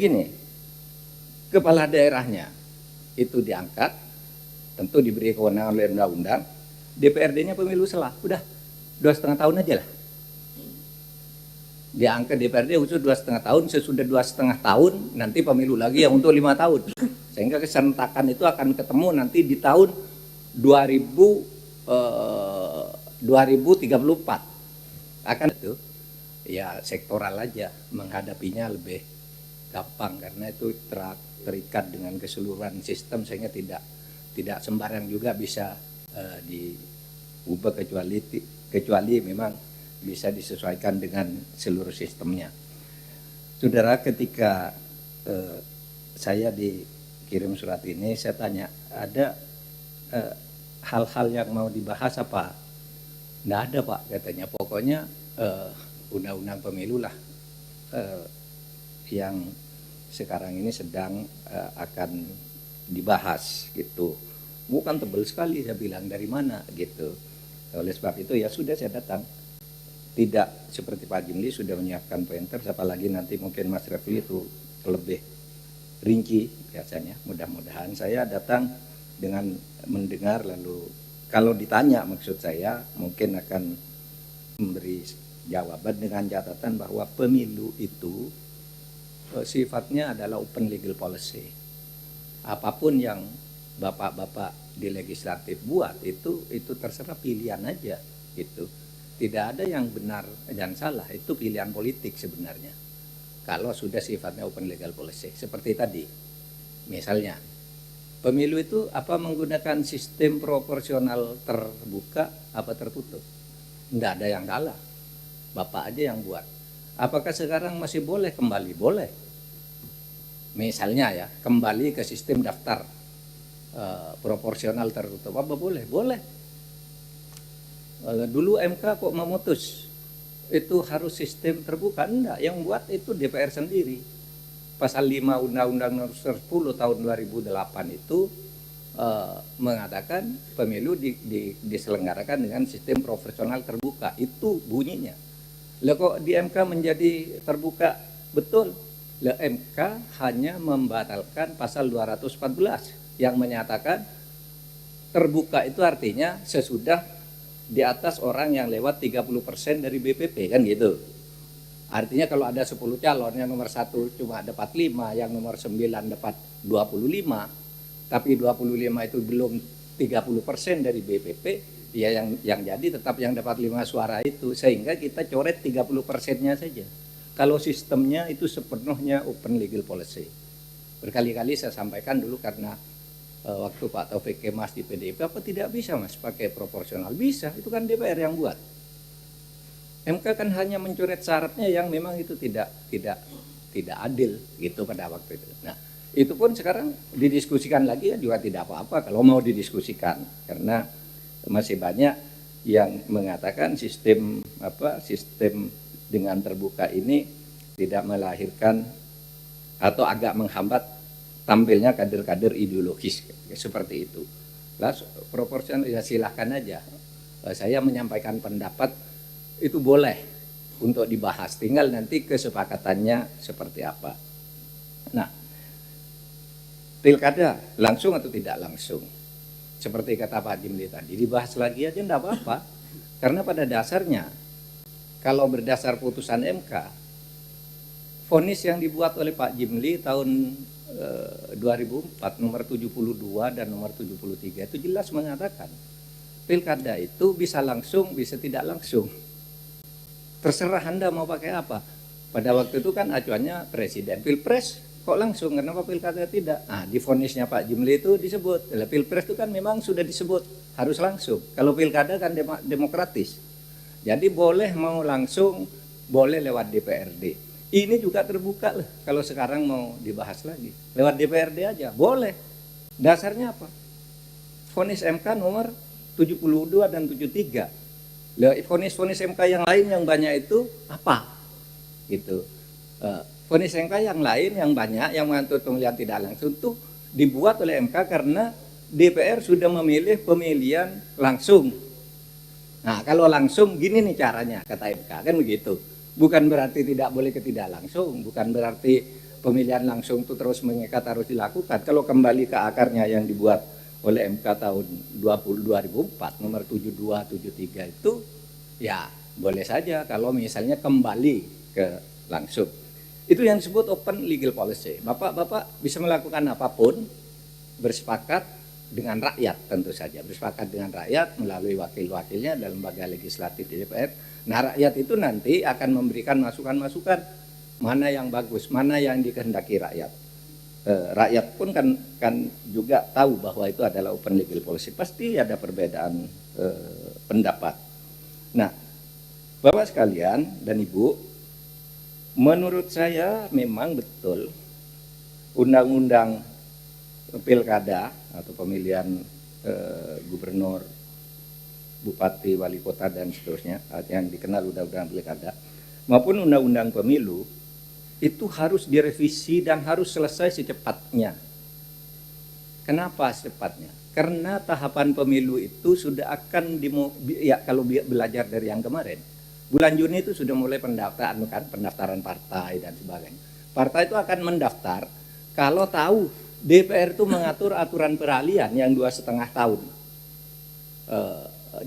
Gini, kepala daerahnya itu diangkat, tentu diberi kewenangan oleh undang-undang, DPRD-nya pemilu selah, udah 2,5 tahun aja lah. Diangkat DPRD khusus 2,5 tahun, sesudah 2,5 tahun nanti pemilu lagi yang untuk 5 tahun. Sehingga keserentakan itu akan ketemu nanti di tahun 2034. Akan itu ya sektoral aja, menghadapinya lebih gampang karena itu terikat dengan keseluruhan sistem, sehingga tidak sembarang juga bisa diubah kecuali memang bisa disesuaikan dengan seluruh sistemnya. Saudara, ketika saya dikirim surat ini, saya tanya, ada hal-hal yang mau dibahas apa? Nggak ada, Pak, katanya. Pokoknya undang-undang pemilu lah yang sekarang ini sedang akan dibahas gitu. Bukan tebal sekali, saya bilang, dari mana gitu. Oleh sebab itu ya sudah saya datang. Tidak seperti Pak Jimli sudah menyiapkan pointers, apalagi nanti mungkin Mas Refli itu lebih rinci biasanya. Mudah-mudahan saya datang dengan mendengar, lalu kalau ditanya maksud saya mungkin akan memberi jawaban dengan catatan bahwa pemilu itu sifatnya adalah open legal policy. Apapun yang bapak-bapak di legislatif buat itu terserah pilihan aja gitu. Tidak ada yang benar dan salah, itu pilihan politik sebenarnya. Kalau sudah sifatnya open legal policy. Seperti tadi, misalnya, pemilu itu apa menggunakan sistem proporsional terbuka apa tertutup? Tidak ada yang salah, Bapak aja yang buat. Apakah sekarang masih boleh kembali? Boleh. Misalnya ya, kembali ke sistem daftar proporsional tertutup, apa boleh? Boleh. Dulu MK kok memutus itu harus sistem terbuka? Enggak, yang buat itu DPR sendiri. Pasal 5 Undang-Undang Nomor 10 Tahun 2008 itu mengatakan pemilu diselenggarakan dengan sistem proporsional terbuka. Itu bunyinya. Lah kok di MK menjadi terbuka? Betul. Lah MK hanya membatalkan pasal 214 yang menyatakan terbuka itu artinya sesudah di atas orang yang lewat 30% dari BPP, kan gitu. Artinya kalau ada 10 calon, yang nomor 1 cuma dapat 5, yang nomor 9 dapat 25, tapi 25 itu belum 30% dari BPP, ya yang jadi tetap yang dapat 5 suara itu, sehingga kita coret 30%-nya saja. Kalau sistemnya itu sepenuhnya open legal policy. Berkali-kali saya sampaikan dulu karena waktu Pak Taufik Kemas di PDIP, apa tidak bisa Mas pakai proporsional? Bisa, itu kan DPR yang buat. MK kan hanya mencoret syaratnya yang memang itu tidak adil gitu pada waktu itu. Nah, itu pun sekarang didiskusikan lagi ya juga tidak apa-apa kalau mau didiskusikan, karena masih banyak yang mengatakan sistem dengan terbuka ini tidak melahirkan atau agak menghambat tampilnya kader-kader ideologis seperti itu. Lah proporsional ya silahkan aja. Saya menyampaikan pendapat itu boleh untuk dibahas, tinggal nanti kesepakatannya seperti apa. Nah, pilkada langsung atau tidak langsung, seperti kata Pak Jimli tadi, dibahas lagi aja enggak apa-apa, karena pada dasarnya kalau berdasar putusan MK, vonis yang dibuat oleh Pak Jimli tahun 2004 nomor 72 dan nomor 73 itu jelas mengatakan pilkada itu bisa langsung, bisa tidak langsung. Terserah Anda mau pakai apa. Pada waktu itu kan acuannya presiden. Pilpres kok langsung, kenapa pilkada tidak? Nah, di vonisnya Pak Jimli itu disebut. Pilpres itu kan memang sudah disebut harus langsung. Kalau pilkada kan demokratis. Jadi boleh mau langsung, boleh lewat DPRD. Ini juga terbuka lah kalau sekarang mau dibahas lagi. Lewat DPRD aja, boleh. Dasarnya apa? Vonis MK nomor 72 dan 73. Vonis-vonis MK yang lain yang banyak itu apa? Gitu. Vonis MK yang lain yang banyak yang mengatur pemilihan tidak langsung itu dibuat oleh MK karena DPR sudah memilih pemilihan langsung. Nah, kalau langsung gini nih caranya kata MK, kan begitu. Bukan berarti tidak boleh ketidak langsung, bukan berarti pemilihan langsung itu terus mengikat harus dilakukan. Kalau kembali ke akarnya yang dibuat oleh MK tahun 2004 nomor 7273 itu ya boleh saja kalau misalnya kembali ke langsung. Itu yang disebut open legal policy. Bapak-bapak bisa melakukan apapun bersepakat dengan rakyat, tentu saja bersepakat dengan rakyat melalui wakil-wakilnya dalam lembaga legislatif di DPR. Nah, rakyat itu nanti akan memberikan masukan-masukan mana yang bagus, mana yang dikehendaki rakyat. Rakyat pun kan juga tahu bahwa itu adalah open legal policy. Pasti ada perbedaan pendapat. Nah, Bapak sekalian dan Ibu, menurut saya memang betul undang-undang pilkada atau pemilihan gubernur, bupati, wali kota dan seterusnya yang dikenal undang-undang pilkada maupun undang-undang pemilu itu harus direvisi dan harus selesai secepatnya. Kenapa secepatnya? Karena tahapan pemilu itu sudah akan ya kalau belajar dari yang kemarin. Bulan Juni itu sudah mulai pendaftaran partai dan sebagainya. Partai itu akan mendaftar kalau tahu DPR itu mengatur aturan peralihan yang 2,5 tahun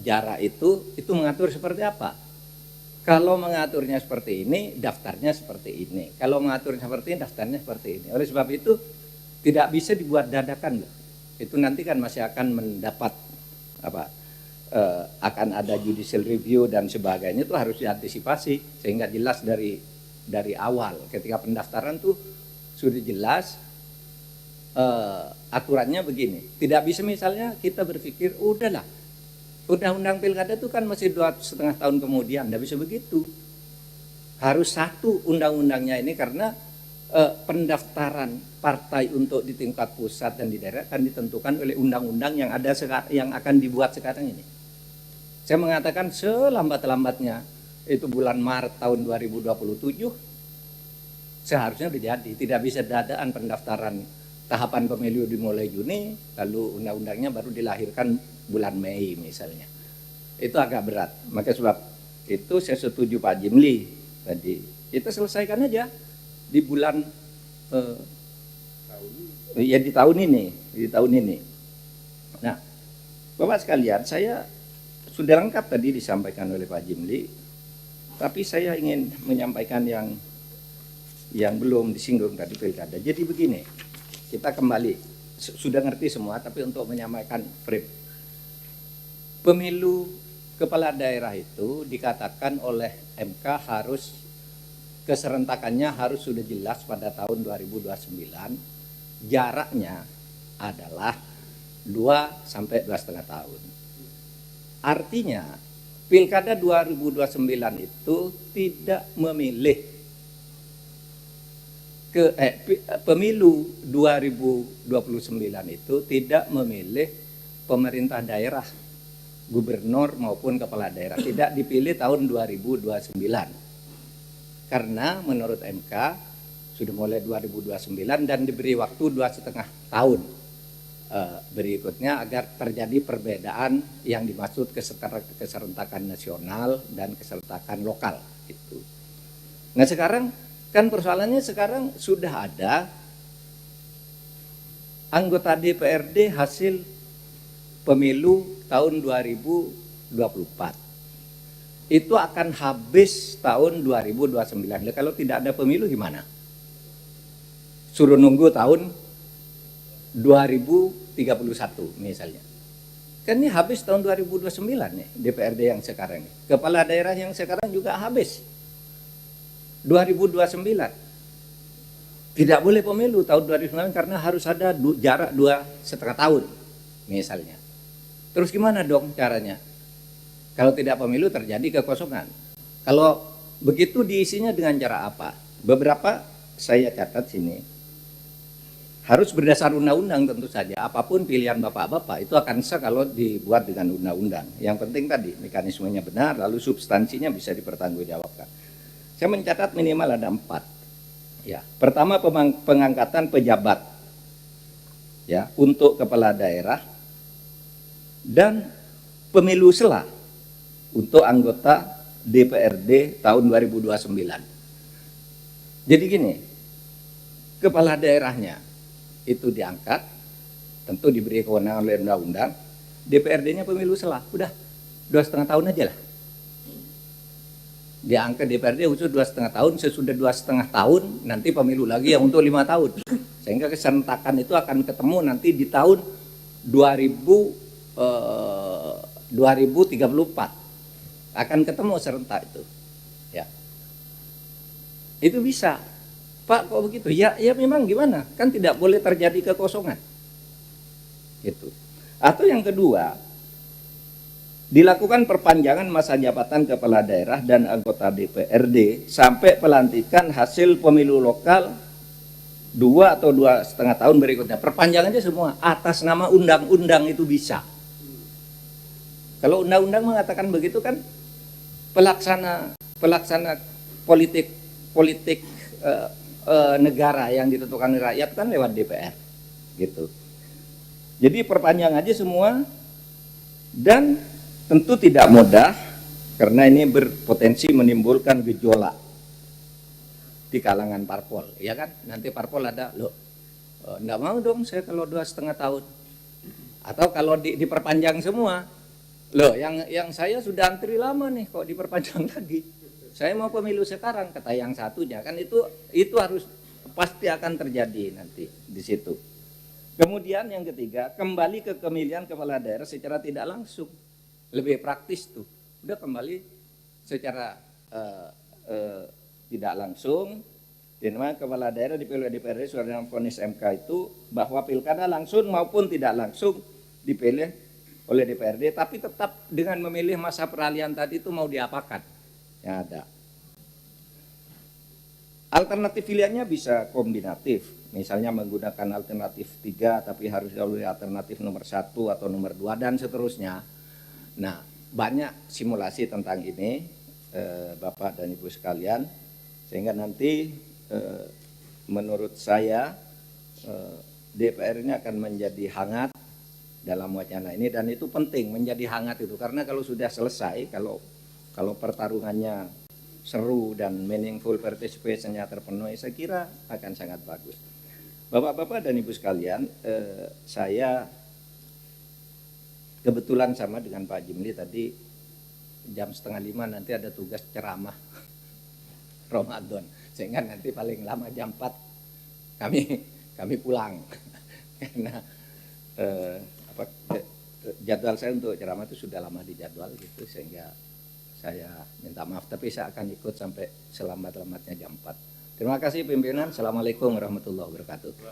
jarak itu mengatur seperti apa. Kalau mengaturnya seperti ini, daftarnya seperti ini. Kalau mengaturnya seperti ini, daftarnya seperti ini. Oleh sebab itu tidak bisa dibuat dadakan. Itu nanti kan masih akan mendapat akan ada judicial review dan sebagainya, itu harus diantisipasi sehingga jelas dari awal. Ketika pendaftaran tuh sudah jelas aturannya begini. Tidak bisa misalnya kita berpikir udahlah undang-undang pilkada itu kan masih 2,5 tahun kemudian, tidak bisa begitu. Harus satu undang-undangnya ini karena pendaftaran partai untuk di tingkat pusat dan di daerah akan ditentukan oleh undang-undang yang ada yang akan dibuat sekarang ini. Saya mengatakan selambat-lambatnya itu bulan Maret tahun 2027 seharusnya sudah jadi. Tidak bisa dadaan pendaftaran tahapan pemilu dimulai Juni, lalu undang-undangnya baru dilahirkan bulan Mei misalnya. Itu agak berat. Maka sebab itu saya setuju Pak Jimli tadi. Kita selesaikan aja di bulan ya di tahun ini. Nah, Bapak sekalian, saya sudah lengkap tadi disampaikan oleh Pak Jimli, tapi saya ingin menyampaikan yang belum disinggung tadi pilkada. Jadi begini, kita kembali sudah ngerti semua, tapi untuk menyampaikan frame. Pemilu kepala daerah itu dikatakan oleh MK harus keserentakannya harus sudah jelas pada tahun 2029. Jaraknya adalah 2 sampai 2,5 tahun. Artinya pilkada 2029 itu tidak memilih pemilu 2029 itu tidak memilih pemerintah daerah, gubernur maupun kepala daerah, tidak dipilih tahun 2029. Karena menurut MK sudah mulai 2029 dan diberi waktu 2,5 tahun berikutnya agar terjadi perbedaan yang dimaksud keserentakan nasional dan keserentakan lokal itu. Nah, sekarang kan persoalannya sekarang sudah ada anggota DPRD hasil pemilu tahun 2024. Itu akan habis tahun 2029. Kalau tidak ada pemilu gimana? Suruh nunggu tahun 2031 misalnya. Kan ini habis tahun 2029 nih DPRD yang sekarang. Kepala daerah yang sekarang juga habis 2029. Tidak boleh pemilu tahun 2029 karena harus ada jarak 2,5 tahun misalnya. Terus gimana dong caranya? Kalau tidak pemilu terjadi kekosongan. Kalau begitu diisinya dengan cara apa? Beberapa saya catat sini. Harus berdasar undang-undang tentu saja. Apapun pilihan bapak-bapak itu akan sah kalau dibuat dengan undang-undang. Yang penting tadi mekanismenya benar, lalu substansinya bisa dipertanggungjawabkan. Saya mencatat minimal ada 4. Ya, pertama pengangkatan pejabat ya untuk kepala daerah dan pemilu sela untuk anggota DPRD tahun 2029. Jadi gini, kepala daerahnya itu diangkat, tentu diberi kewenangan oleh undang-undang, DPRD-nya pemilu selah, udah 2,5 tahun aja lah. Diangkat DPRD khusus 2,5 tahun, sesudah 2,5 tahun nanti pemilu lagi yang untuk 5 tahun. Sehingga keserentakan itu akan ketemu nanti di tahun 2034 akan ketemu serentak itu. Ya. Itu bisa. Pak kok begitu? Ya memang gimana? Kan tidak boleh terjadi kekosongan. Gitu. Atau yang kedua, dilakukan perpanjangan masa jabatan kepala daerah dan anggota DPRD sampai pelantikan hasil pemilu lokal 2 atau 2,5 tahun berikutnya. Perpanjangannya semua atas nama undang-undang itu bisa. Kalau undang-undang mengatakan begitu kan pelaksana politik negara yang ditentukan rakyat kan lewat DPR gitu. Jadi perpanjang aja semua, dan tentu tidak mudah karena ini berpotensi menimbulkan gejolak di kalangan parpol, ya kan? Nanti parpol ada, loh, enggak mau dong saya kalau 2,5 tahun, atau kalau diperpanjang semua, loh yang saya sudah antri lama nih kok diperpanjang lagi, saya mau pemilu sekarang, kata yang satunya, kan itu harus pasti akan terjadi nanti di situ. Kemudian yang ketiga, kembali ke pemilihan kepala daerah secara tidak langsung, lebih praktis tuh, udah kembali secara tidak langsung, di mana kepala daerah dipilih DPRD sesuai dengan vonis MK itu bahwa pilkada langsung maupun tidak langsung dipilih oleh DPRD, tapi tetap dengan memilih masa peralihan tadi itu mau diapakan yang ada. Alternatif pilihannya bisa kombinatif, misalnya menggunakan alternatif 3 tapi harus dilalui alternatif nomor 1 atau nomor 2 dan seterusnya. Nah, banyak simulasi tentang ini Bapak dan Ibu sekalian, sehingga nanti menurut saya DPR ini akan menjadi hangat dalam wacana ini, dan itu penting menjadi hangat itu, karena kalau sudah selesai, kalau pertarungannya seru dan meaningful participation-nya terpenuhi, saya kira akan sangat bagus. Bapak-bapak dan Ibu sekalian, saya kebetulan sama dengan Pak Jimli tadi jam 4:30 nanti ada tugas ceramah Ramadan, sehingga nanti paling lama jam 4 kami pulang karena jadwal saya untuk ceramah itu sudah lama dijadwal gitu, sehingga saya minta maaf, tapi saya akan ikut sampai selambat-lambatnya jam 4. Terima kasih pimpinan. Assalamualaikum warahmatullahi wabarakatuh.